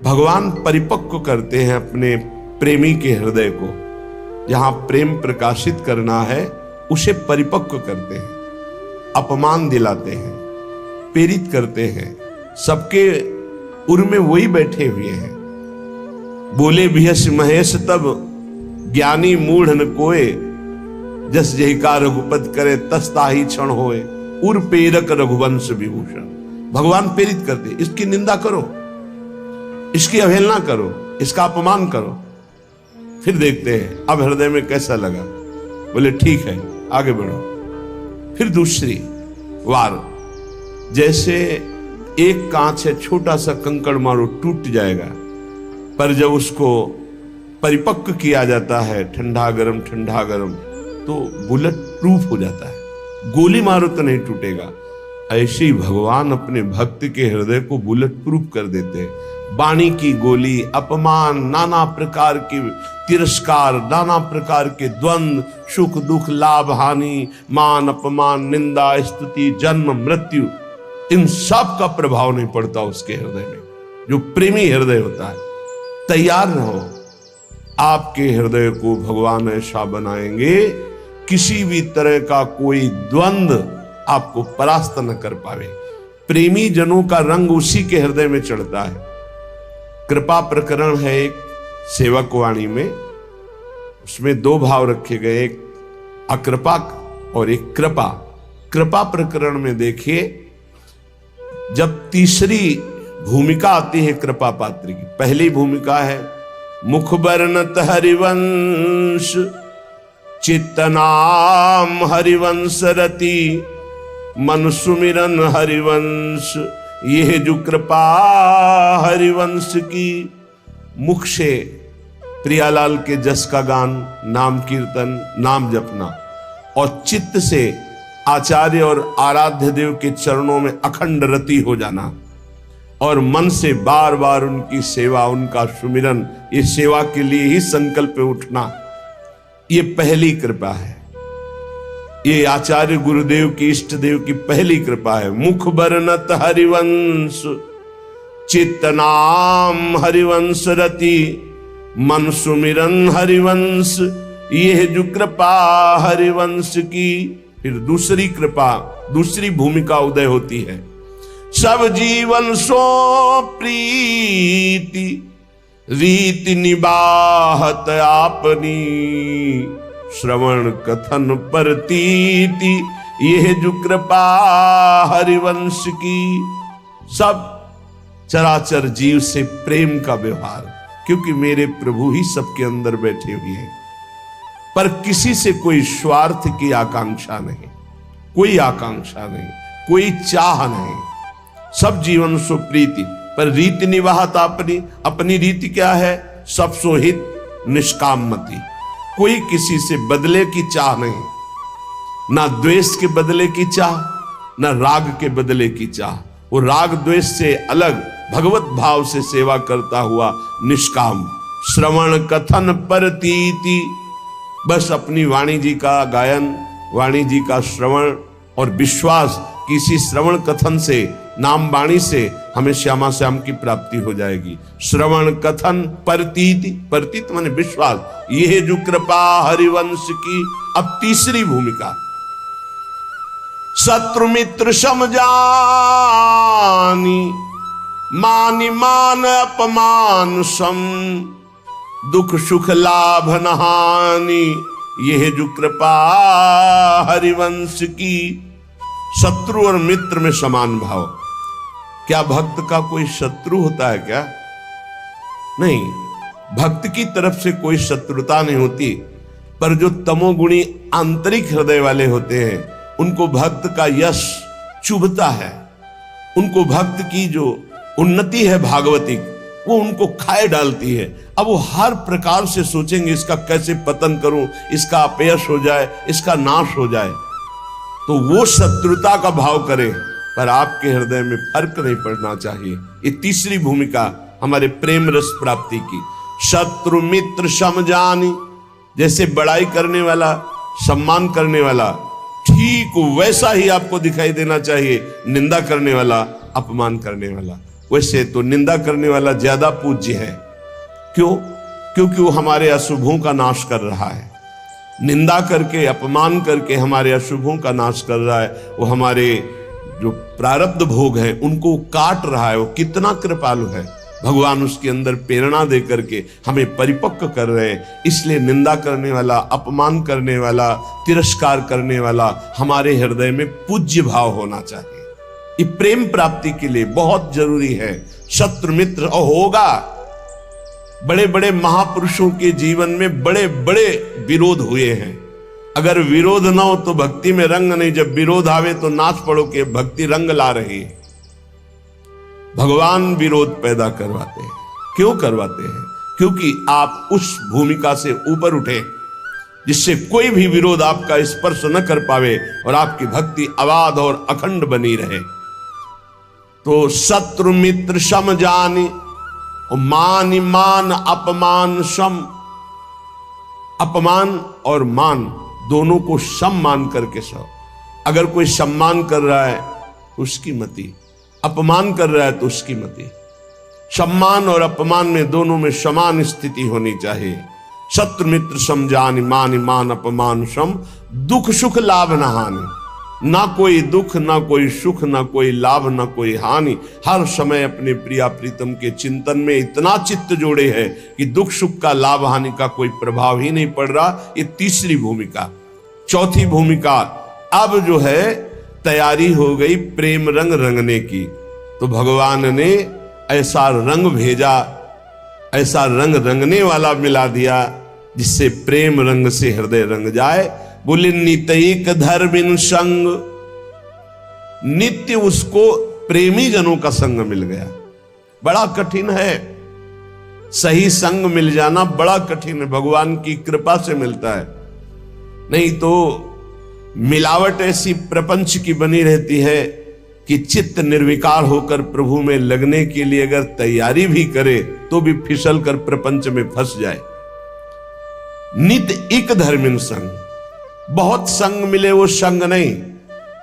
भगवान परिपक्व करते हैं अपने प्रेमी के हृदय को। जहां प्रेम प्रकाशित करना है उसे परिपक्व करते हैं, अपमान दिलाते हैं, प्रेरित करते हैं। सबके उर में वही बैठे हुए हैं। बोले भियस महेश तब ज्ञानी मूढ़ न कोय, जस जही का रघुपत करे तस ताहि क्षण होए। उर प्रेरक रघुवंश विभूषण। भगवान प्रेरित करते, इसकी निंदा करो, इसकी अवहेलना करो, इसका अपमान करो, फिर देखते हैं अब हृदय में कैसा लगा। बोले ठीक है, आगे बढ़ो। फिर दूसरी वार, जैसे एक कांच है, छोटा सा कंकड़ मारो टूट जाएगा, पर जब उसको परिपक्व किया जाता है, ठंडा गरम तो बुलेट प्रूफ हो जाता है, गोली मारो तो नहीं टूटेगा। ऐसे ही भगवान अपने भक्त के हृदय को बुलेट प्रूफ कर देते हैं। वाणी की गोली, अपमान, नाना प्रकार के तिरस्कार, नाना प्रकार के द्वंद्व, सुख दुख, लाभ हानि, मान अपमान, निंदा स्तुति, जन्म मृत्यु, इन सब का प्रभाव नहीं पड़ता उसके हृदय में। जो प्रेमी हृदय होता है, तैयार रहो, आपके हृदय को भगवान ऐसा बनाएंगे किसी भी तरह का कोई द्वंद्व आपको परास्त न कर पावे। प्रेमी जनों का रंग उसी के हृदय में चढ़ता है। कृपा प्रकरण है एक सेवक वाणी में, उसमें दो भाव रखे गए, एक अकृपा और एक कृपा। कृपा प्रकरण में देखिए, जब तीसरी भूमिका आती है कृपा पात्र की, पहली भूमिका है मुख बरनत हरिवंश, चित्तनाम हरिवंश रति, मन सुमिरन हरिवंश। यह जो कृपा हरिवंश की, मुख से प्रियालाल के जस का गान, नाम कीर्तन, नाम जपना, और चित्त से आचार्य और आराध्य देव के चरणों में अखंड रति हो जाना, और मन से बार बार उनकी सेवा, उनका सुमिरन, ये सेवा के लिए ही संकल्प उठना, ये पहली कृपा है। ये आचार्य गुरुदेव की, इष्ट देव की पहली कृपा है। मुख बरनत हरिवंश, चित्तनाम हरिवंश रति, मन सुमिरन हरिवंश। यह जो कृपा हरिवंश की। फिर दूसरी कृपा, दूसरी भूमिका उदय होती है। सब जीवन सो प्रीति, रीति निबाहत आपनी, श्रवण कथन परतीति। यह जो कृपा हरिवंश की। सब चराचर जीव से प्रेम का व्यवहार, क्योंकि मेरे प्रभु ही सबके अंदर बैठे हुए हैं, पर किसी से कोई स्वार्थ की आकांक्षा नहीं, कोई आकांक्षा नहीं, कोई चाह नहीं। सब जीवन सो प्रीति, पर रीति निवाहत अपनी। अपनी रीति क्या है? सब सो हित निष्कामति। कोई किसी से बदले की चाह नहीं, ना द्वेष के बदले की चाह, ना राग के बदले की चाह। वो राग द्वेष से अलग भगवत भाव से सेवा करता हुआ निष्काम। श्रवण कथन परतीति, बस अपनी वाणी जी का गायन, वाणी जी का श्रवण और विश्वास, किसी श्रवण कथन से, नाम वाणी से हमें श्यामा श्याम की प्राप्ति हो जाएगी। श्रवण कथन परतीति, परतीत माने विश्वास। यह जो कृपा हरिवंश की। अब तीसरी भूमिका, शत्रु मित्र समझानी, मानि मान अपमान सम, दुख सुख लाभ न हानि। यह जो कृपा हरिवंश की। शत्रु और मित्र में समान भाव। क्या भक्त का कोई शत्रु होता है क्या? नहीं, भक्त की तरफ से कोई शत्रुता नहीं होती, पर जो तमोगुणी आंतरिक हृदय वाले होते हैं, उनको भक्त का यश चुभता है। उनको भक्त की जो उन्नति है भागवतिक, वो उनको खाए डालती है। अब वो हर प्रकार से सोचेंगे इसका कैसे पतन करूं, इसका अपयश हो जाए, इसका नाश हो जाए, तो वो शत्रुता का भाव करे। पर आपके हृदय में फर्क नहीं पड़ना चाहिए। ये तीसरी भूमिका हमारे प्रेम रस प्राप्ति की। शत्रु मित्र समझानी, जैसे बड़ाई करने वाला, सम्मान करने वाला, ठीक वैसा ही आपको दिखाई देना चाहिए निंदा करने वाला, अपमान करने वाला। वैसे तो निंदा करने वाला ज्यादा पूज्य है। क्यों? क्योंकि वो हमारे अशुभों का नाश कर रहा है। निंदा करके, अपमान करके हमारे अशुभों का नाश कर रहा है। वो हमारे जो प्रारब्ध भोग हैं उनको काट रहा है। वो कितना कृपालु है। भगवान उसके अंदर प्रेरणा दे करके हमें परिपक्व कर रहे हैं। इसलिए निंदा करने वाला, अपमान करने वाला, तिरस्कार करने वाला हमारे हृदय में पूज्य भाव होना चाहिए। ये प्रेम प्राप्ति के लिए बहुत जरूरी है। शत्रु मित्र होगा। बड़े बड़े महापुरुषों के जीवन में बड़े बड़े विरोध हुए हैं। अगर विरोध ना हो तो भक्ति में रंग नहीं। जब विरोध आवे तो नाच पड़ो कि भक्ति रंग ला रही है। भगवान विरोध पैदा करवाते हैं। क्यों करवाते हैं? क्योंकि आप उस भूमिका से ऊपर उठे जिससे कोई भी विरोध आपका स्पर्श न कर पावे और आपकी भक्ति अबाध और अखंड बनी रहे। तो शत्रु मित्र सम जानी, मान मान अपमान सम। अपमान और मान दोनों को सम मान करके सो। अगर कोई सम्मान कर रहा है तो उसकी मति, अपमान कर रहा है तो उसकी मति। सम्मान और अपमान में दोनों में समान स्थिति होनी चाहिए। शत्रु मित्र सम जानि, मान मान अपमान सम। दुख सुख लाभ न हानि। ना कोई दुख, ना कोई सुख, ना कोई लाभ, ना कोई हानि। हर समय अपने प्रिया प्रीतम के चिंतन में इतना चित्त जोड़े है कि दुख सुख का, लाभ हानि का कोई प्रभाव ही नहीं पड़ रहा। ये तीसरी भूमिका। चौथी भूमिका अब जो है तैयारी हो गई प्रेम रंग रंगने की। तो भगवान ने ऐसा रंग भेजा, ऐसा रंग रंगने वाला मिला दिया जिससे प्रेम रंग से हृदय रंग जाए। बोले नितैक धर्मिन संग। नित्य उसको प्रेमी जनों का संग मिल गया। बड़ा कठिन है, सही संग मिल जाना बड़ा कठिन है। भगवान की कृपा से मिलता है। नहीं तो मिलावट ऐसी प्रपंच की बनी रहती है कि चित्त निर्विकार होकर प्रभु में लगने के लिए अगर तैयारी भी करे तो भी फिसल कर प्रपंच में फंस जाए। नित एक धर्मिन संग। बहुत संग मिले वो संग नहीं।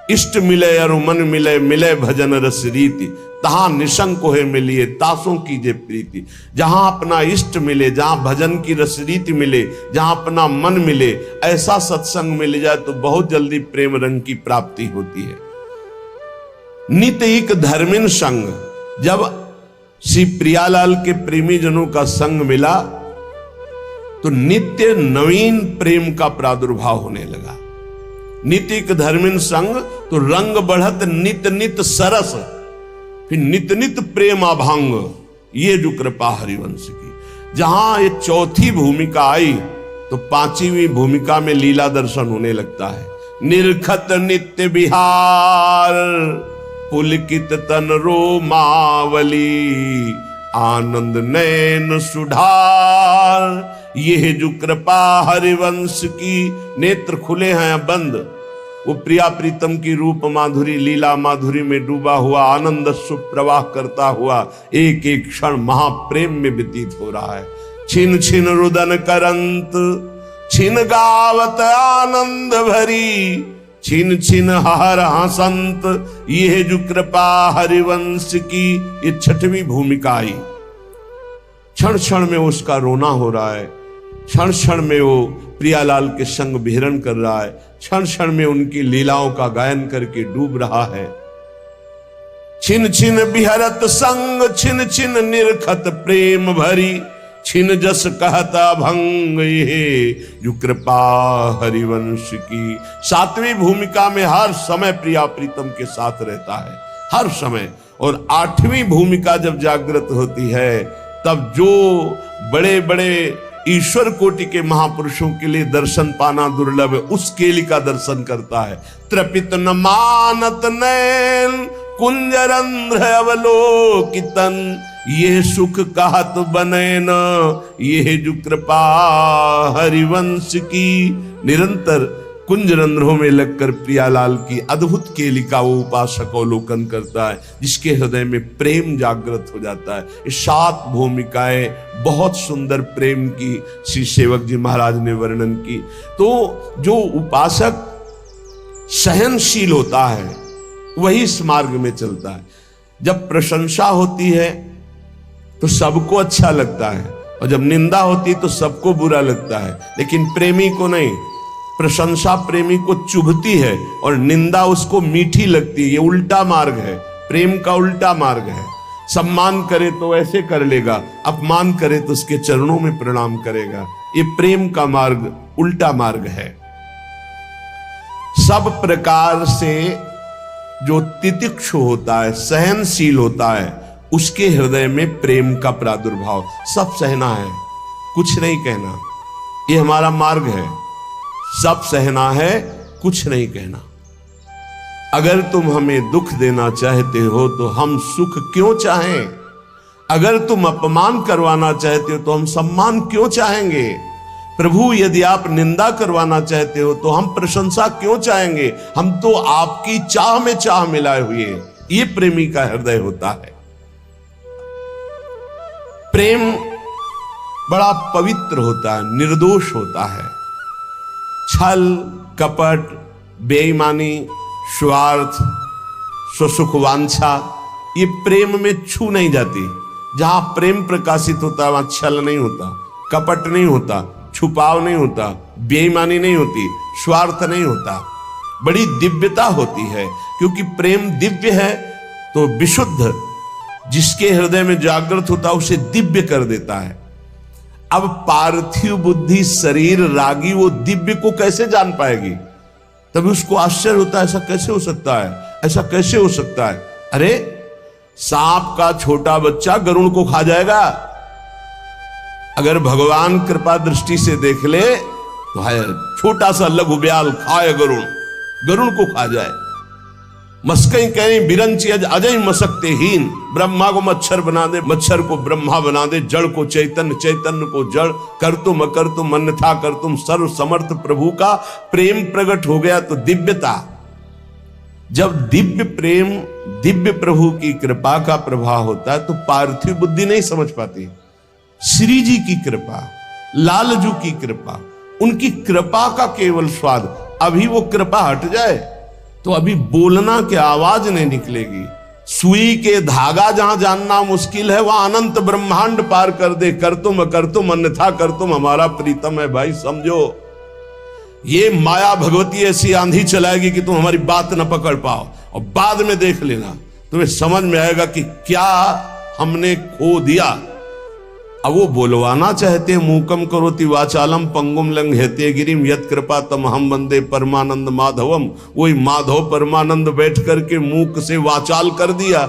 इष्ट मिले और मन मिले, मिले भजन रस रीति। तहां निशंक है मिलिए, तासों कीजे प्रीति। जहां अपना इष्ट मिले, जहां भजन की रस रीति मिले, जहां अपना मन मिले, ऐसा सत्संग मिल जाए तो बहुत जल्दी प्रेम रंग की प्राप्ति होती है। नित एक धर्मिन संग। जब श्री प्रियालाल के प्रेमी जनों का संग मिला तो नित्य नवीन प्रेम का प्रादुर्भाव होने लगा। नित्य एक धर्मिन संग तो रंग बढ़त नित नित सरस। फिर नित नित प्रेम अभंग। ये जो कृपा हरिवंश की। जहां ये चौथी भूमिका आई तो पांचवी भूमिका में लीला दर्शन होने लगता है। निरखत नित्य विहार, पुलकित तन रोमावली, आनंद नैन सुधार। ये जो कृपा हरिवंश की। नेत्र खुले हैं बंद। वो प्रिया प्रीतम की रूप माधुरी, लीला माधुरी में डूबा हुआ, आनंद सुप्रवाह करता हुआ एक एक क्षण महाप्रेम में व्यतीत हो रहा है। छिन छिन रुदन करंत, छिन गावत आनंद भरी, छिन छिन हर हसंत। ये जो कृपा हरिवंश की। ये छठवीं भूमिका आई। क्षण क्षण में उसका रोना हो रहा है। क्षण क्षण में वो प्रियालाल के संग विहरण कर रहा है। क्षण क्षण में उनकी लीलाओं का गायन करके डूब रहा है। छिन छिन बिहरत संग, छिन छिन निरखत प्रेम भरी, छिन जस कहता भंग। ये जो कृपा हरिवंश की। सातवीं भूमिका में हर समय प्रिया प्रीतम के साथ रहता है, हर समय। और आठवीं भूमिका जब जागृत होती है तब जो बड़े बड़े ईश्वर कोटि के महापुरुषों के लिए दर्शन पाना दुर्लभ है, उस केली का दर्शन करता है। त्रपित न मानत नैन, कुंजरंध्र अवलोकितन। ये सुख कहत बने न, ये जो कृपा हरिवंश की। निरंतर कुंजरंध्रों में लगकर प्रियालाल की अद्भुत केली का वो उपासक अवलोकन करता है, जिसके हृदय में प्रेम जागृत हो जाता है। ये 7 भूमिकाएं बहुत सुंदर प्रेम की श्री सेवक जी महाराज ने वर्णन की। तो जो उपासक सहनशील होता है वही इस मार्ग में चलता है। जब प्रशंसा होती है तो सबको अच्छा लगता है, और जब निंदा होती है तो सबको बुरा लगता है, लेकिन प्रेमी को नहीं। प्रशंसा प्रेमी को चुभती है और निंदा उसको मीठी लगती है। ये उल्टा मार्ग है, प्रेम का उल्टा मार्ग है। सम्मान करे तो ऐसे कर लेगा, अपमान करे तो उसके चरणों में प्रणाम करेगा। ये प्रेम का मार्ग उल्टा मार्ग है। सब प्रकार से जो तितिक्षु होता है, सहनशील होता है, उसके हृदय में प्रेम का प्रादुर्भाव। सब सहना है, कुछ नहीं कहना, ये हमारा मार्ग है। सब सहना है, कुछ नहीं कहना। अगर तुम हमें दुख देना चाहते हो तो हम सुख क्यों चाहें? अगर तुम अपमान करवाना चाहते हो तो हम सम्मान क्यों चाहेंगे? प्रभु, यदि आप निंदा करवाना चाहते हो तो हम प्रशंसा क्यों चाहेंगे? हम तो आपकी चाह में चाह मिलाए हुए। ये प्रेमी का हृदय होता है। प्रेम बड़ा पवित्र होता है, निर्दोष होता है। छल, कपट, बेईमानी, स्वार्थ, स्वसुखवांछा, ये प्रेम में छू नहीं जाती। जहां प्रेम प्रकाशित होता है वहां छल नहीं होता, कपट नहीं होता, छुपाव नहीं होता, बेईमानी नहीं होती, स्वार्थ नहीं होता। बड़ी दिव्यता होती है, क्योंकि प्रेम दिव्य है तो विशुद्ध, जिसके हृदय में जागृत होता है उसे दिव्य कर देता है। अब पार्थिव बुद्धि शरीर रागी वो दिव्य को कैसे जान पाएगी? तभी उसको आश्चर्य होता है, ऐसा कैसे हो सकता है, ऐसा कैसे हो सकता है? अरे सांप का छोटा बच्चा गरुड़ को खा जाएगा। अगर भगवान कृपा दृष्टि से देख ले तो है छोटा सा लघु ब्याल खाए गरुड़, गरुड़ को खा जाए। मस्कई कहीं बिरंची अजय मसकते हीन, ब्रह्मा को मच्छर बना दे, मच्छर को ब्रह्मा बना दे, जड़ को चैतन्य, चैतन्य को जड़, कर तुम अकर तुम अन्यथा कर तुम। सर्व समर्थ प्रभु का प्रेम प्रकट हो गया तो दिव्यता। जब दिव्य प्रेम, दिव्य प्रभु की कृपा का प्रभाव होता है तो पार्थिव बुद्धि नहीं समझ पाती। श्री जी की कृपा, लालजू की कृपा, उनकी कृपा का केवल स्वाद। अभी वो कृपा हट जाए तो अभी बोलना की आवाज नहीं निकलेगी। सुई के धागा जहां जानना मुश्किल है वहां अनंत ब्रह्मांड पार कर दे। कर तुम अन्यथा कर तुम हमारा प्रीतम है। भाई समझो, ये माया भगवती ऐसी आंधी चलाएगी कि तुम हमारी बात न पकड़ पाओ, और बाद में देख लेना तुम्हें समझ में आएगा कि क्या हमने खो दिया। अब वो बोलवाना चाहते हैं, मूकम करोति वाचालम पंगुम लंघयते गिरिम यत कृपा तम हम वंदे परमानंद माधवम। वही माधव परमानंद बैठ करके मूक से वाचाल कर दिया।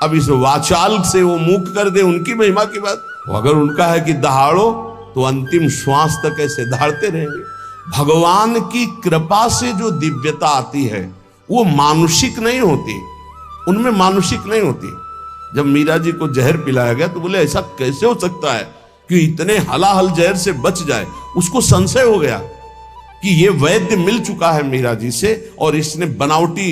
अब इस वाचाल से वो मूक कर दे, उनकी महिमा की बात। अगर उनका है कि दहाड़ो तो अंतिम श्वास तक ऐसे दहाड़ते रहेंगे। भगवान की कृपा से जो दिव्यता आती है वो मानुषिक नहीं होती, उनमें मानुषिक नहीं होती। जब मीरा जी को जहर पिलाया गया तो बोले ऐसा कैसे हो सकता है कि इतने हलाहल जहर से बच जाए। उसको संशय हो गया कि ये वैद्य मिल चुका है मीरा जी से और इसने बनावटी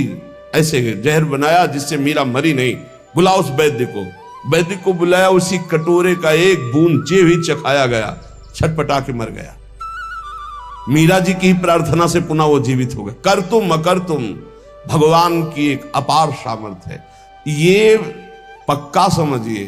ऐसे जहर बनाया जिससे मीरा मरी नहीं। बुलाओ उस वैद्य को। वैद्य को बुलाया, उसी कटोरे का एक बूंद जे भी चखाया गया, छटपटा के मर गया। मीरा जी की प्रार्थना से पुनः वो जीवित हो गए। कर तुम अकर तुम, भगवान की एक अपार सामर्थ्य है। ये पक्का समझिए,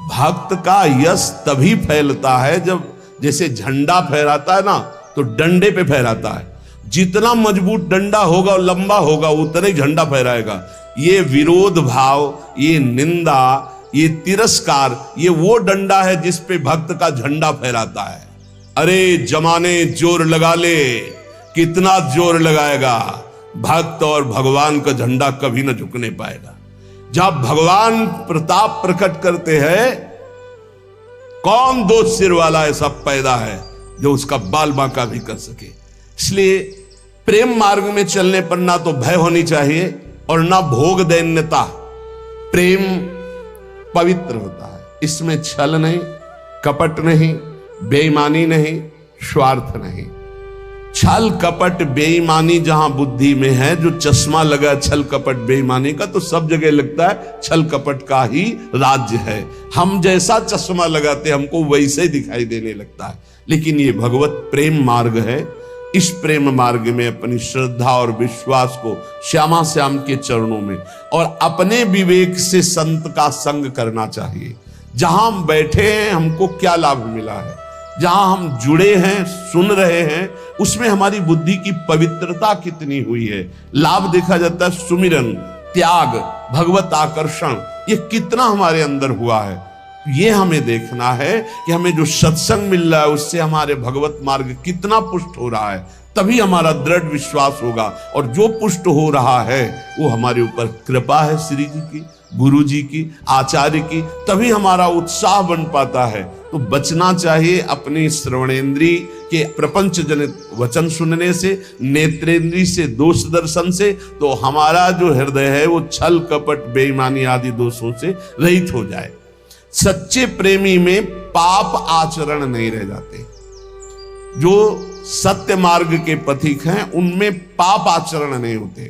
भक्त का यश तभी फैलता है जब जैसे झंडा फहराता है ना तो डंडे पे फहराता है। जितना मजबूत डंडा होगा, लंबा होगा, उतना ही झंडा फहराएगा। ये विरोध भाव, ये निंदा, ये तिरस्कार, ये वो डंडा है जिस पे भक्त का झंडा फहराता है। अरे जमाने जोर लगा ले, कितना जोर लगाएगा, भक्त और भगवान का झंडा कभी न झुकने पाएगा। जब भगवान प्रताप प्रकट करते हैं, कौन दो सिर वाला ऐसा पैदा है जो उसका बाल बांका भी कर सके। इसलिए प्रेम मार्ग में चलने पर ना तो भय होनी चाहिए और ना भोग दैन्यता। प्रेम पवित्र होता है, इसमें छल नहीं, कपट नहीं, बेईमानी नहीं, स्वार्थ नहीं। छल कपट बेईमानी जहां बुद्धि में है, जो चश्मा लगा छल कपट बेईमानी का, तो सब जगह लगता है छल कपट का ही राज्य है। हम जैसा चश्मा लगाते हमको वैसे दिखाई देने लगता है। लेकिन ये भगवत प्रेम मार्ग है, इस प्रेम मार्ग में अपनी श्रद्धा और विश्वास को श्यामा श्याम के चरणों में और अपने विवेक से संत का संग करना चाहिए। जहां हम बैठे हैं हमको क्या लाभ मिला है, जहां हम जुड़े हैं सुन रहे हैं उसमें हमारी बुद्धि की पवित्रता कितनी हुई है। लाभ देखा जाता है सुमिरन, त्याग, भगवत आकर्षण, ये कितना हमारे अंदर हुआ है। ये हमें देखना है कि हमें जो सत्संग मिल रहा है उससे हमारे भगवत मार्ग कितना पुष्ट हो रहा है, तभी हमारा दृढ़ विश्वास होगा। और जो पुष्ट हो रहा है वो हमारे ऊपर कृपा है श्री जी की, गुरु जी की, आचार्य की, तभी हमारा उत्साह बन पाता है। तो बचना चाहिए अपनी श्रवणेन्द्रीय के प्रपंच जनित वचन सुनने से, नेत्रेंद्रीय से दोष दर्शन से, तो हमारा जो हृदय है वो छल कपट बेईमानी आदि दोषों से रहित हो जाए। सच्चे प्रेमी में पाप आचरण नहीं रह जाते। जो सत्य मार्ग के पथिक हैं उनमें पाप आचरण नहीं होते।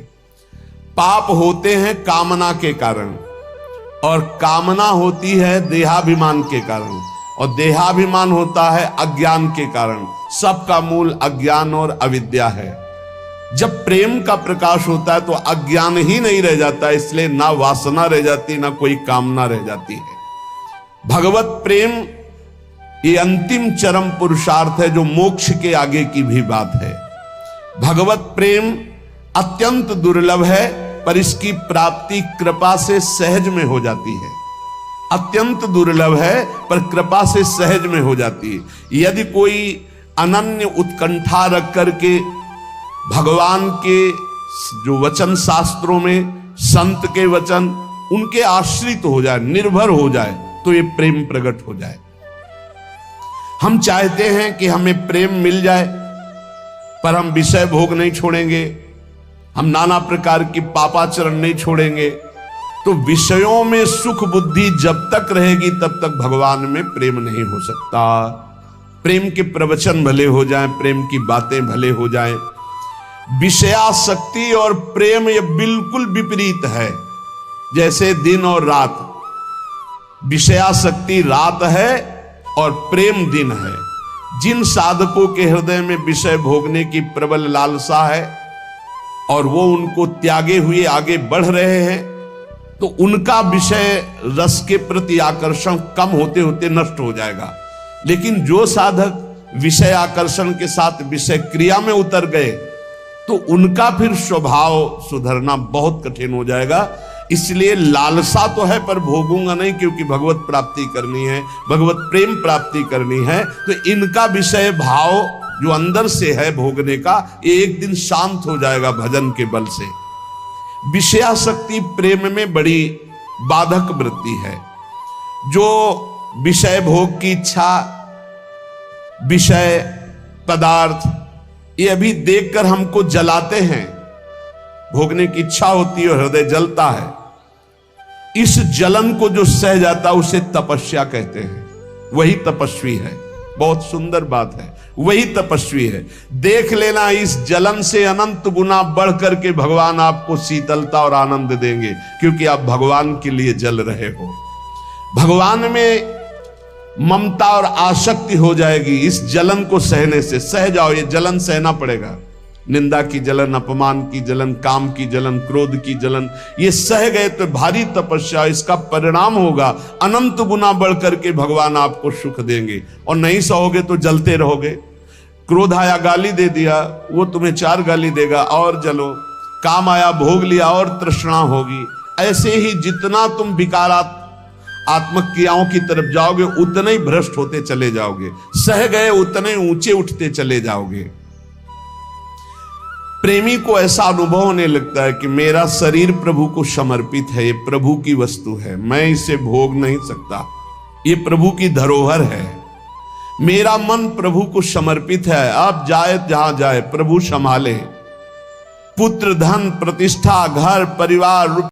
पाप होते हैं कामना के कारण, और कामना होती है देहाभिमान के कारण, और देहाभिमान होता है अज्ञान के कारण। सबका मूल अज्ञान और अविद्या है। जब प्रेम का प्रकाश होता है तो अज्ञान ही नहीं रह जाता, इसलिए ना वासना रह जाती, ना कोई कामना रह जाती है। भगवत प्रेम ये अंतिम चरम पुरुषार्थ है जो मोक्ष के आगे की भी बात है। भगवत प्रेम अत्यंत दुर्लभ है, पर इसकी प्राप्ति कृपा से सहज में हो जाती है। अत्यंत दुर्लभ है पर कृपा से सहज में हो जाती है। यदि कोई अनन्य उत्कंठा रख करके भगवान के जो वचन शास्त्रों में, संत के वचन, उनके आश्रित हो जाए, निर्भर हो जाए, तो ये प्रेम प्रकट हो जाए। हम चाहते हैं कि हमें प्रेम मिल जाए, पर हम विषय भोग नहीं छोड़ेंगे, हम नाना प्रकार की पापाचरण नहीं छोड़ेंगे, तो विषयों में सुख बुद्धि जब तक रहेगी तब तक भगवान में प्रेम नहीं हो सकता। प्रेम के प्रवचन भले हो जाएं, प्रेम की बातें भले हो जाएं, विषयासक्ति और प्रेम ये बिल्कुल विपरीत है। जैसे दिन और रात, विषयासक्ति रात है और प्रेम दिन है। जिन साधकों के हृदय में विषय भोगने की प्रबल लालसा है और वो उनको त्यागे हुए आगे बढ़ रहे हैं, तो उनका विषय रस के प्रति आकर्षण कम होते होते नष्ट हो जाएगा। लेकिन जो साधक विषय आकर्षण के साथ विषय क्रिया में उतर गए, तो उनका फिर स्वभाव सुधरना बहुत कठिन हो जाएगा। इसलिए लालसा तो है पर भोगूंगा नहीं, क्योंकि भगवत प्राप्ति करनी है, भगवत प्रेम प्राप्ति करनी है। तो इनका विषय भाव जो अंदर से है भोगने का, एक दिन शांत हो जाएगा भजन के बल से। विषयासक्ति प्रेम में बड़ी बाधक वृत्ति है। जो विषय भोग की इच्छा, विषय पदार्थ, ये अभी देखकर हमको जलाते हैं, भोगने की इच्छा होती है और हृदय जलता है। इस जलन को जो सह जाता है उसे तपस्या कहते हैं। वही तपस्वी है। बहुत सुंदर बात है, वही तपस्वी है। देख लेना, इस जलन से अनंत गुना बढ़ करके भगवान आपको शीतलता और आनंद देंगे, क्योंकि आप भगवान के लिए जल रहे हो। भगवान में ममता और आसक्ति हो जाएगी इस जलन को सहने से। सह जाओ, ये जलन सहना पड़ेगा। निंदा की जलन, अपमान की जलन, काम की जलन, क्रोध की जलन, ये सह गए तो भारी तपस्या, इसका परिणाम होगा अनंत गुना बढ़ करके भगवान आपको सुख देंगे। और नहीं सहोगे तो जलते रहोगे। क्रोध आया, गाली दे दिया, वो तुम्हें 4 गाली देगा और जलो। काम आया, भोग लिया और तृष्णा होगी। ऐसे ही जितना तुम विकारात्मक आत्मक क्रियाओं की तरफ जाओगे उतने ही भ्रष्ट होते चले जाओगे। सह गए उतने ऊंचे उठते चले जाओगे। प्रेमी को ऐसा अनुभव होने लगता है कि मेरा शरीर प्रभु को समर्पित है, ये प्रभु की वस्तु है, मैं इसे भोग नहीं सकता, ये प्रभु की धरोहर है। मेरा मन प्रभु को समर्पित है, अब जाए जहां जाए प्रभु संभाले। पुत्र, धन, प्रतिष्ठा, घर, परिवार,